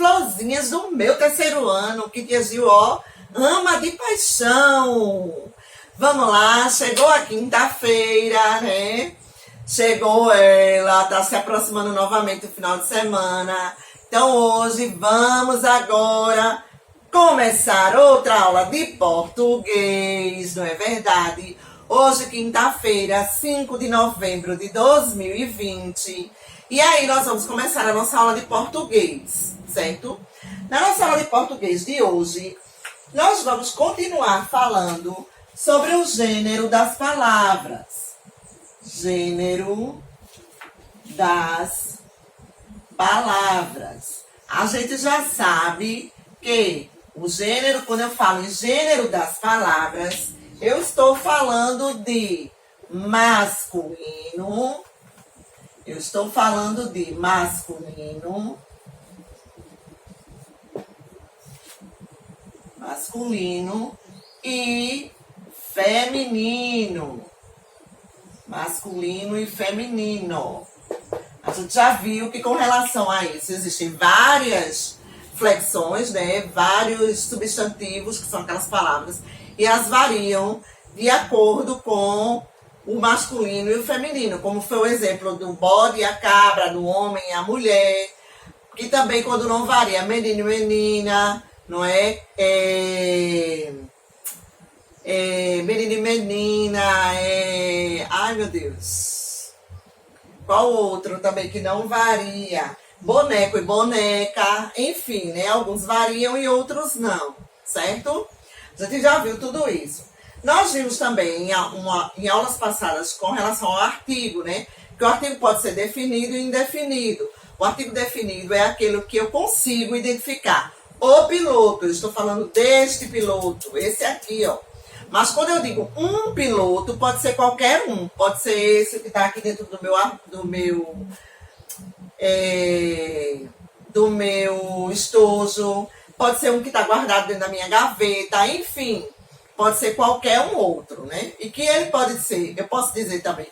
florzinhas do meu terceiro ano, que tia Gil, ó, ama de paixão. Vamos lá, chegou a quinta-feira, né? Chegou ela, tá se aproximando novamente do final de semana. Então hoje vamos agora começar outra aula de português, não é verdade? Hoje, quinta-feira, 5 de novembro de 2020. E aí nós vamos começar a nossa aula de português, certo? Na nossa aula de português de hoje, nós vamos continuar falando sobre o gênero das palavras. Gênero das palavras. A gente já sabe que o gênero, quando eu falo em gênero das palavras, eu estou falando de masculino. Eu estou falando de masculino, e feminino. Masculino e feminino. A gente já viu que com relação a isso existem várias flexões, né? Vários substantivos, que são aquelas palavras, e elas variam de acordo com o masculino e o feminino, como foi o exemplo do bode e a cabra, do homem e a mulher, que também quando não varia, menino e menina, não é? Menino e menina, ai meu Deus, qual outro também que não varia? Boneco e boneca, enfim, né? Alguns variam e outros não, certo? A gente já viu tudo isso. Nós vimos também em aulas passadas com relação ao artigo, né? Que o artigo pode ser definido e indefinido. O artigo definido é aquele que eu consigo identificar. O piloto, eu estou falando deste piloto, esse aqui, ó. Mas quando eu digo um piloto, pode ser qualquer um. Pode ser esse que está aqui dentro do meu estojo. Pode ser um que está guardado dentro da minha gaveta, enfim. Pode ser qualquer um outro, né? E que ele pode ser, eu posso dizer também,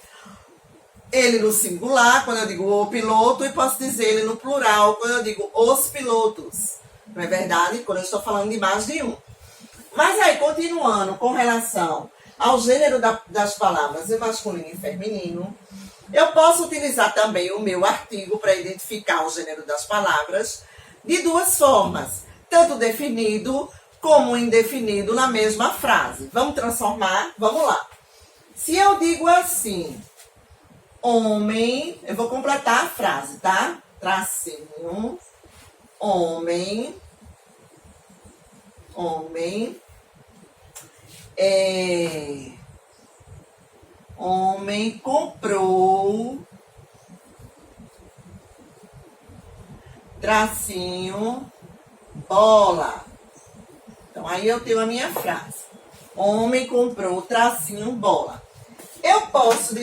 ele no singular, quando eu digo o piloto, e posso dizer ele no plural, quando eu digo os pilotos. Não é verdade? Quando eu estou falando de mais de um. Mas aí, continuando com relação ao gênero das palavras em masculino e feminino, eu posso utilizar também o meu artigo para identificar o gênero das palavras de duas formas, tanto definido como indefinido na mesma frase. Vamos transformar? Vamos lá. Se eu digo assim, homem, eu vou completar a frase, tá? Tracinho, homem, homem comprou, tracinho, bola. Então, aí eu tenho a minha frase. Homem comprou, tracinho, bola. Eu posso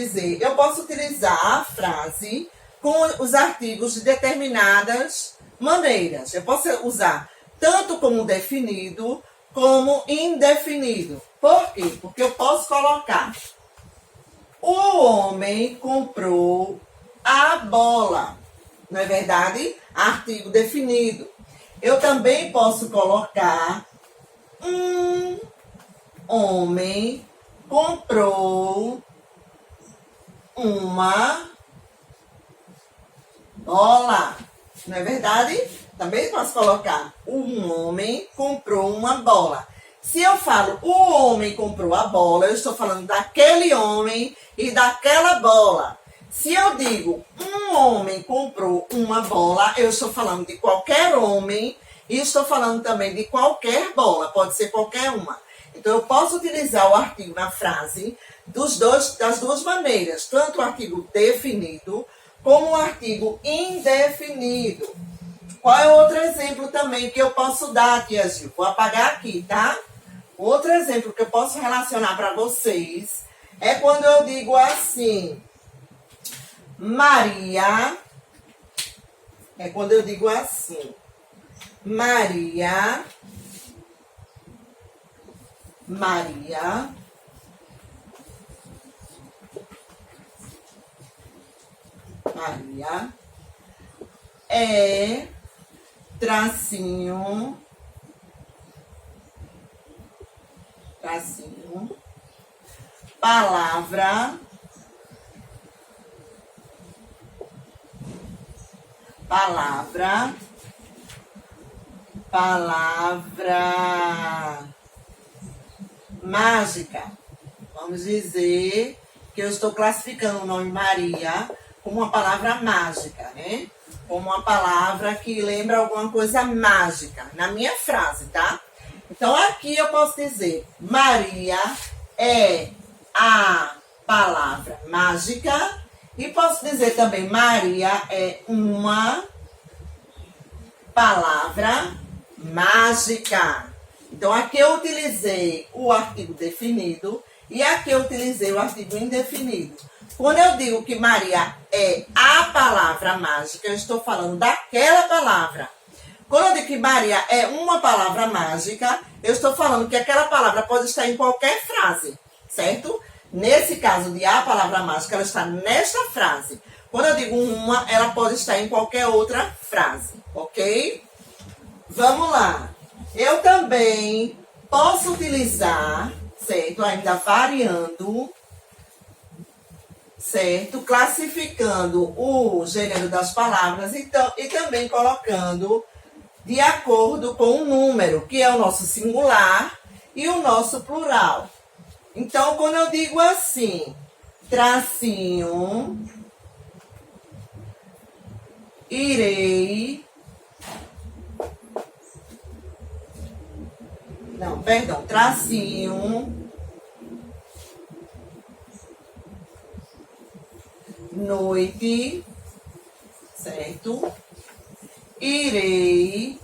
utilizar a frase com os artigos de determinadas maneiras. Eu posso usar tanto como definido, como indefinido. Por quê? Porque eu posso colocar: o homem comprou a bola. Não é verdade? Artigo definido. Eu também posso colocar: um homem comprou uma bola. Não é verdade? Também posso colocar: um homem comprou uma bola. Se eu falo o homem comprou a bola, eu estou falando daquele homem e daquela bola. Se eu digo um homem comprou uma bola, eu estou falando de qualquer homem e estou falando também de qualquer bola, pode ser qualquer uma. Então, eu posso utilizar o artigo na frase das duas maneiras, tanto o artigo definido como o artigo indefinido. Qual é outro exemplo também que eu posso dar, tia Gil? Vou apagar aqui, tá? Outro exemplo que eu posso relacionar para vocês é quando eu digo assim, Maria. É quando eu digo assim, Maria é tracinho, palavra, mágica. Vamos dizer que eu estou classificando o nome Maria como uma palavra mágica, né? Como uma palavra que lembra alguma coisa mágica, na minha frase, tá? Então, aqui eu posso dizer, Maria é a palavra mágica. E posso dizer também, Maria é uma palavra mágica. Então, aqui eu utilizei o artigo definido e aqui eu utilizei o artigo indefinido. Quando eu digo que Maria é a palavra mágica, eu estou falando daquela palavra. Quando eu digo que Maria é uma palavra mágica, eu estou falando que aquela palavra pode estar em qualquer frase, certo? Nesse caso de a palavra mágica, ela está nesta frase. Quando eu digo uma, ela pode estar em qualquer outra frase, ok? Vamos lá. Eu também posso utilizar, certo? Ainda variando, certo? Classificando o gênero das palavras e também colocando de acordo com o número, que é o nosso singular e o nosso plural. Então, quando eu digo assim, tracinho, irei, não, perdão, tracinho, noite, certo? Irei,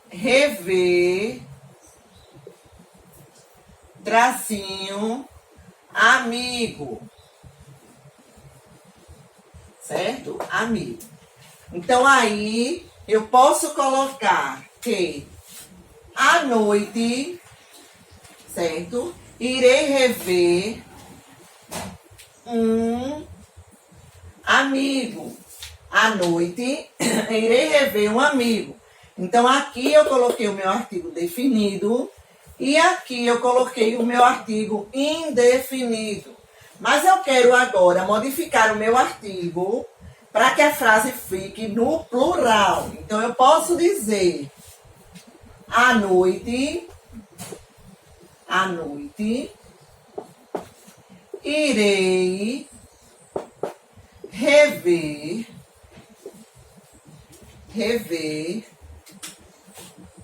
rever, tracinho, amigo, certo? Amigo. Então, aí, eu posso colocar que à noite, certo? Irei rever um amigo. À noite, irei rever um amigo. Então, aqui eu coloquei o meu artigo definido e aqui eu coloquei o meu artigo indefinido. Mas eu quero agora modificar o meu artigo para que a frase fique no plural. Então, eu posso dizer à noite, irei rever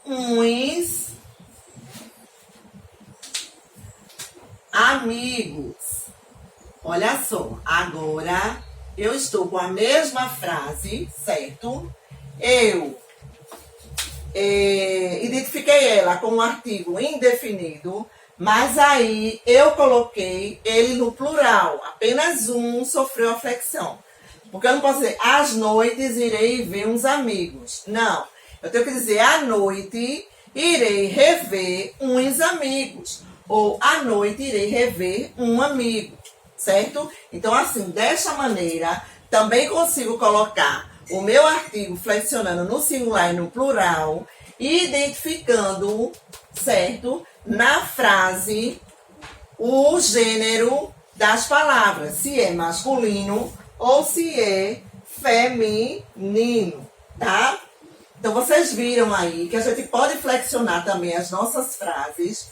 uns amigos. Olha só, agora eu estou com a mesma frase, certo? Eu identifiquei ela com um artigo indefinido, mas aí eu coloquei ele no plural. Apenas um sofreu a flexão. Porque eu não posso dizer, às noites irei ver uns amigos. Não, eu tenho que dizer, à noite irei rever uns amigos. Ou, à noite irei rever um amigo, certo? Então, assim, dessa maneira, também consigo colocar o meu artigo flexionando no singular e no plural, identificando, certo? Na frase, o gênero das palavras, se é masculino ou se é feminino, tá? Então, vocês viram aí que a gente pode flexionar também as nossas frases,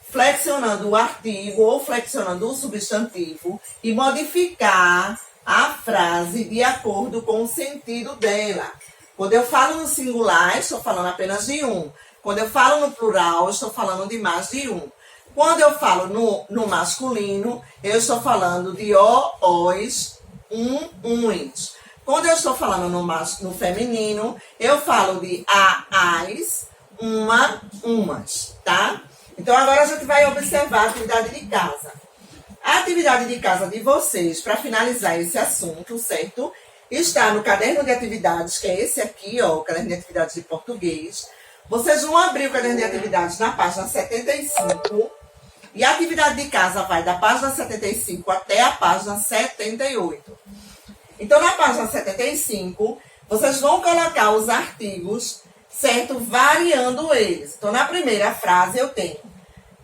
flexionando o artigo ou flexionando o substantivo e modificar a frase de acordo com o sentido dela. Quando eu falo no singular, estou falando apenas de um. Quando eu falo no plural, estou falando de mais de um. Quando eu falo no masculino, eu estou falando de os, uns. Quando eu estou falando no feminino, eu falo de as, umas, tá? Então, agora a gente vai observar a atividade de casa. A atividade de casa de vocês, para finalizar esse assunto, certo? Está no caderno de atividades, que é esse aqui, ó, o caderno de atividades de português. Vocês vão abrir o caderno de atividades na página 75 E a atividade de casa vai da página 75 até a página 78. Então, na página 75, vocês vão colocar os artigos, certo? Variando eles. Então, na primeira frase eu tenho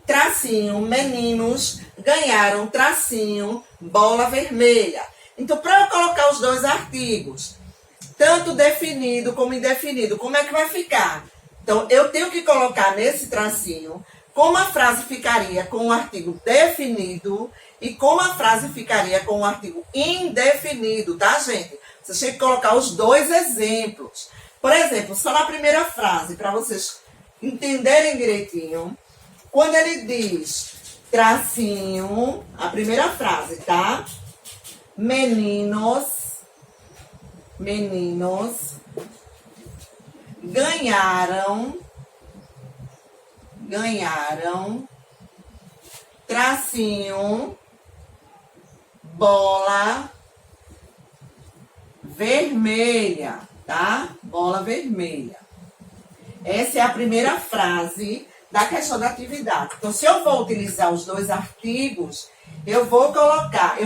tracinho, meninos ganharam tracinho, bola vermelha. Então, para eu colocar os dois artigos, tanto definido como indefinido, como é que vai ficar? Então, eu tenho que colocar nesse tracinho como a frase ficaria com o artigo definido e como a frase ficaria com o artigo indefinido, tá, gente? Vocês têm que colocar os dois exemplos. Por exemplo, só na primeira frase, para vocês entenderem direitinho, quando ele diz tracinho, a primeira frase, tá? Meninos ganharam, tracinho, bola vermelha, tá? Bola vermelha. Essa é a primeira frase da questão da atividade. Então, se eu vou utilizar os dois artigos, eu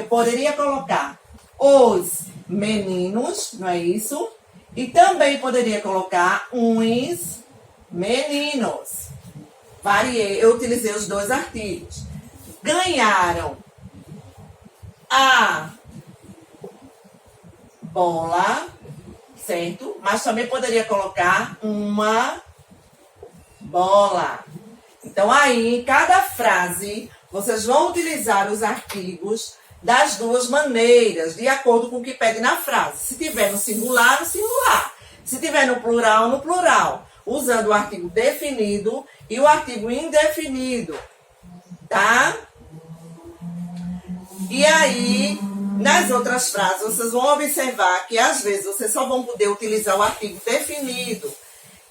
poderia colocar os meninos, não é isso? E também poderia colocar uns meninos. Variei, eu utilizei os dois artigos. Ganharam a bola, certo? Mas também poderia colocar uma bola. Então, aí, em cada frase, vocês vão utilizar os artigos das duas maneiras, de acordo com o que pede na frase. Se tiver no singular, no singular. Se tiver no plural, no plural. Usando o artigo definido e o artigo indefinido. Tá? E aí, nas outras frases, vocês vão observar que, às vezes, vocês só vão poder utilizar o artigo definido.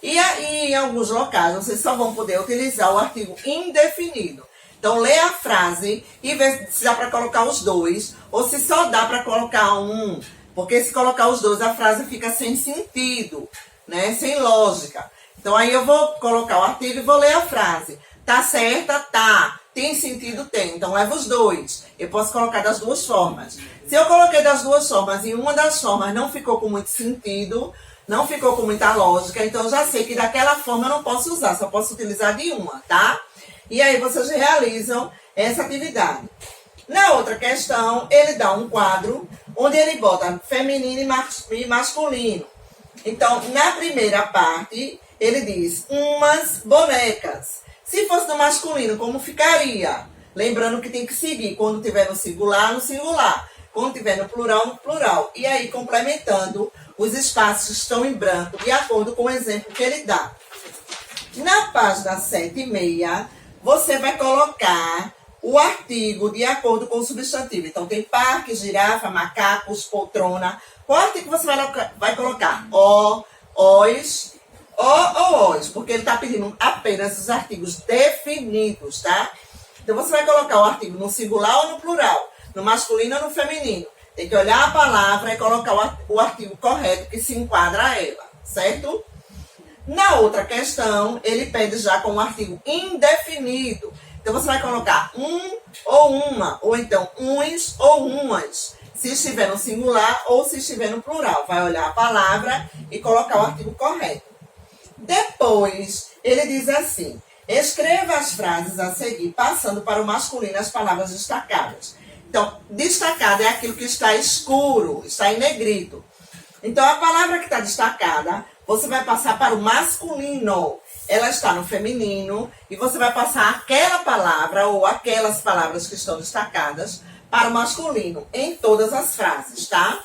E aí, em alguns locais, vocês só vão poder utilizar o artigo indefinido. Então, lê a frase e vê se dá para colocar os dois ou se só dá para colocar um. Porque se colocar os dois, a frase fica sem sentido, né? Sem lógica. Então, aí eu vou colocar o artigo e vou ler a frase. Tá certa? Tá. Tem sentido? Tem. Então, leva os dois. Eu posso colocar das duas formas. Se eu coloquei das duas formas e uma das formas não ficou com muito sentido, não ficou com muita lógica, então eu já sei que daquela forma eu não posso usar, só posso utilizar de uma, tá? E aí vocês realizam essa atividade. Na outra questão, ele dá um quadro onde ele bota feminino e masculino. Então, na primeira parte, ele diz umas bonecas. Se fosse no masculino, como ficaria? Lembrando que tem que seguir quando tiver no singular, no singular. Quando tiver no plural, no plural. E aí, complementando, os espaços estão em branco, de acordo com o exemplo que ele dá. Na página 7 e meia, você vai colocar o artigo de acordo com o substantivo. Então, tem parque, girafa, macacos, poltrona. Qual artigo você vai colocar? Os, porque ele está pedindo apenas os artigos definidos, tá? Então, você vai colocar o artigo no singular ou no plural, no masculino ou no feminino. Tem que olhar a palavra e colocar o artigo correto que se enquadra a ela, certo? Na outra questão, ele pede já com um artigo indefinido. Então, você vai colocar um ou uma, ou então uns ou umas, se estiver no singular ou se estiver no plural. Vai olhar a palavra e colocar o artigo correto. Depois, ele diz assim, escreva as frases a seguir, passando para o masculino as palavras destacadas. Então, destacado é aquilo que está escuro, está em negrito. Então, a palavra que está destacada, você vai passar para o masculino. Ela está no feminino e você vai passar aquela palavra ou aquelas palavras que estão destacadas para o masculino em todas as frases, tá?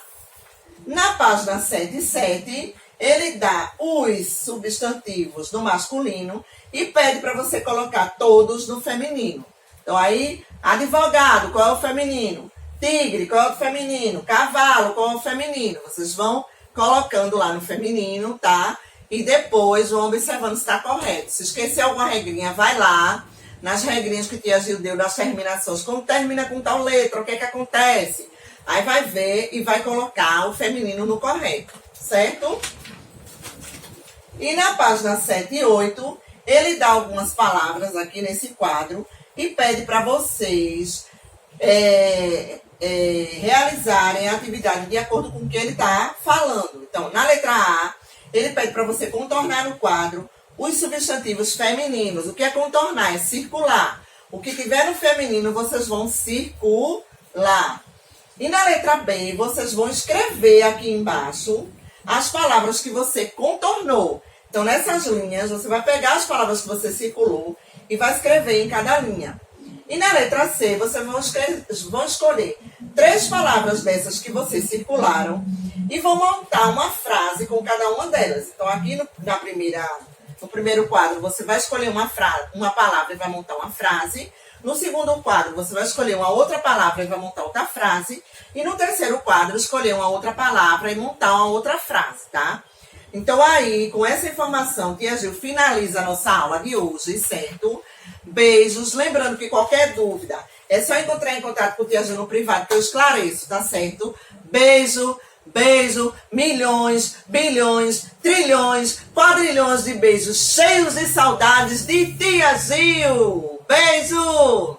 Na página 7 e 7, ele dá os substantivos no masculino e pede para você colocar todos no feminino. Então, aí, advogado, qual é o feminino? Tigre, qual é o feminino? Cavalo, qual é o feminino? Vocês vão colocando lá no feminino, tá? E depois vão observando se está correto. Se esquecer alguma regrinha, vai lá nas regrinhas que tia Gil deu das terminações. Como termina com tal letra, o que é que acontece? Aí vai ver e vai colocar o feminino no correto, certo? E na página 7 e 8, ele dá algumas palavras aqui nesse quadro e pede para vocês realizarem a atividade de acordo com o que ele está falando. Então, na letra A, ele pede para você contornar no quadro os substantivos femininos. O que é contornar? É circular. O que tiver no feminino, vocês vão circular. E na letra B, vocês vão escrever aqui embaixo as palavras que você contornou. Então, nessas linhas, você vai pegar as palavras que você circulou e vai escrever em cada linha. E na letra C, vocês vão escolher 3 palavras dessas que vocês circularam e vão montar uma frase com cada uma delas. Então, aqui no primeiro quadro, você vai escolher uma palavra e vai montar uma frase. No segundo quadro, você vai escolher uma outra palavra e vai montar outra frase. E no terceiro quadro, escolher uma outra palavra e montar uma outra frase, tá? Então, aí, com essa informação, Tia Gil finaliza a nossa aula de hoje, certo? Beijos. Lembrando que qualquer dúvida, é só entrar em contato com o Tia Gil no privado, que eu esclareço, tá certo? Beijo, beijo, milhões, bilhões, trilhões, quadrilhões de beijos cheios de saudades de Tia Gil. Beijo!